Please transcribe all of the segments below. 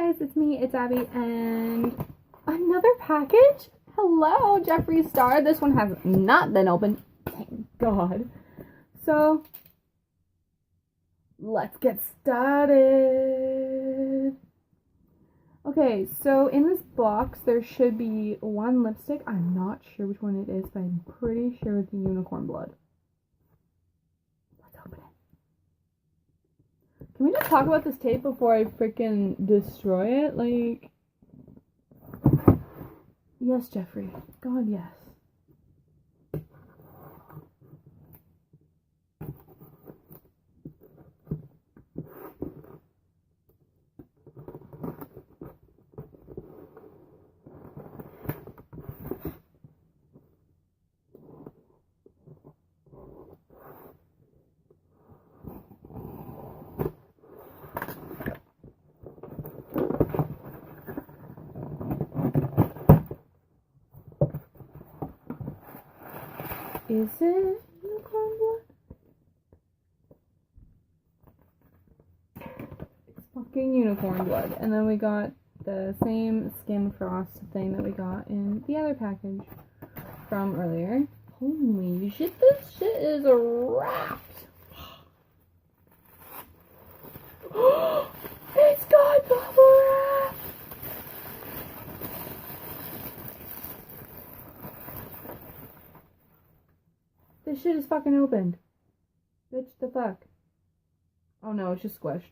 guys, it's me, it's Abby, and another package? Hello, Jeffree Star. This one has not been opened. Thank God. So, let's get started. Okay, so in this box, there should be one lipstick. I'm not sure which one it is, but I'm pretty sure it's the unicorn blood. Let's open it. Can we just talk about this tape before I freaking destroy it? Like, yes, Jeffree. God, yes. Is it unicorn blood? It's fucking unicorn blood. And then we got the same skin frost thing that we got in the other package from earlier. Holy shit, this shit is wrapped. It's got bubble wrap. This shit is fucking opened. Bitch, the fuck? Oh no, it's just squished.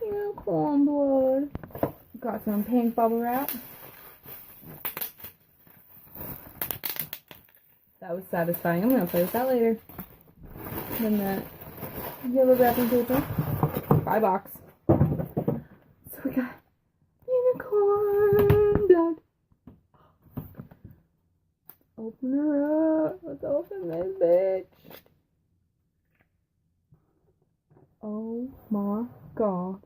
Unicorn blood. Got some pink bubble wrap. That was satisfying. I'm gonna play with that later. Then the yellow wrapping paper. Buy box. So we got unicorn blood. Open her up. Let's open this bitch. Oh my God.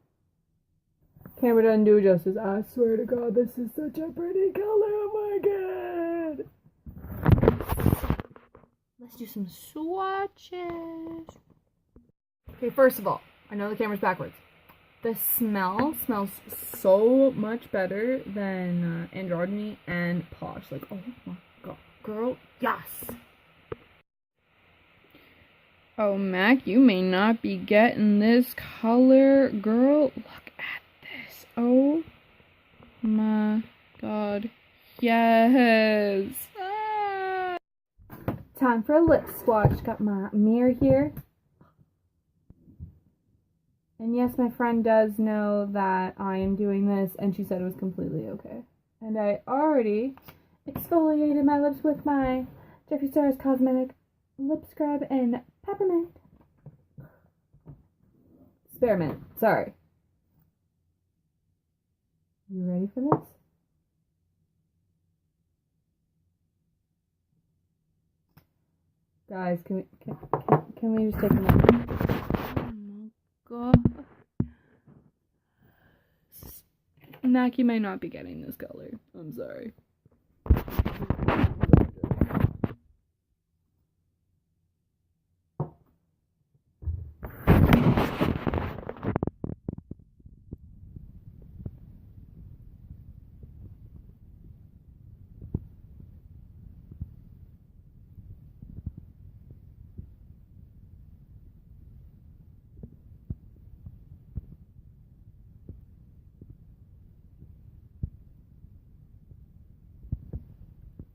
Camera doesn't do it justice. I swear to God, this is such a pretty color. Oh my God. Let's do some swatches. Okay, first of all, I know the camera's backwards. The smell smells so much better than Androgyny and Posh. Like, oh my God. Girl, yes. Oh, Mac, you may not be getting this color. Girl, look at this. Oh my God. Yes. Ah. Time for a lip swatch. Got my mirror here. And yes, my friend does know that I am doing this, and she said it was completely okay. And I already exfoliated my lips with my Jeffree Star's Cosmetic Lip Scrub and Peppermint. Spearmint, sorry. You ready for this? Guys, can we just take a moment? Oh my God. Mac, you may not be getting this color. I'm sorry.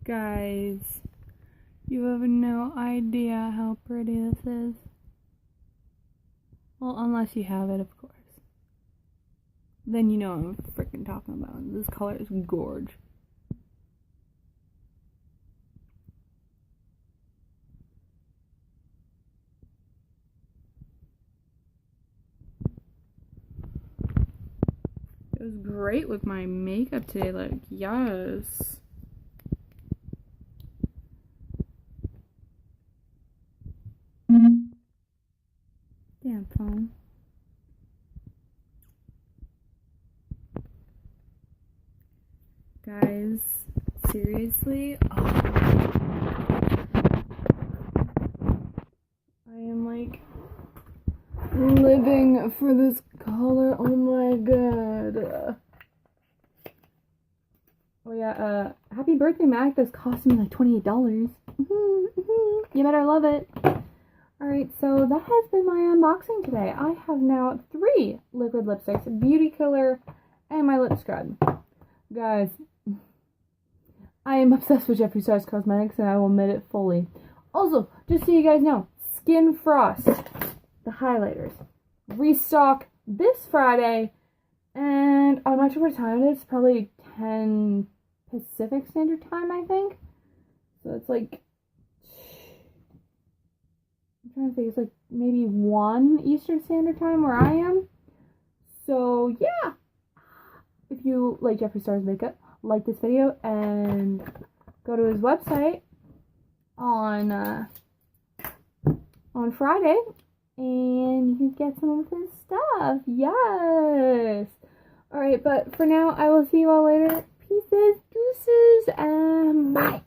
Guys, you have no idea how pretty this is. Well, unless you have it, of course. Then you know what I'm freaking talking about. This color is gorge. It was great with my makeup today, like, yes. Damn phone. Guys, seriously? Oh. I am like living for this color. Oh my my god. Oh yeah, happy birthday, Mac. This cost me like $28. You better love it. Alright, so that has been my unboxing today. I have now 3 liquid lipsticks, Beauty Killer, and my lip scrub. Guys, I am obsessed with Jeffree Star's cosmetics, and I will admit it fully. Also, just so you guys know, Skin Frost, the highlighters, restock this Friday, and I'm not sure what time it is. Probably 10 Pacific Standard Time, I think. So it's like, I'm trying to think, it's like maybe 1 Eastern Standard Time where I am. So yeah, if you like Jeffree Star's makeup, like this video and go to his website on Friday, and you can get some of his stuff. Yes. Alright, but for now, I will see you all later. Pieces, deuces, and bye.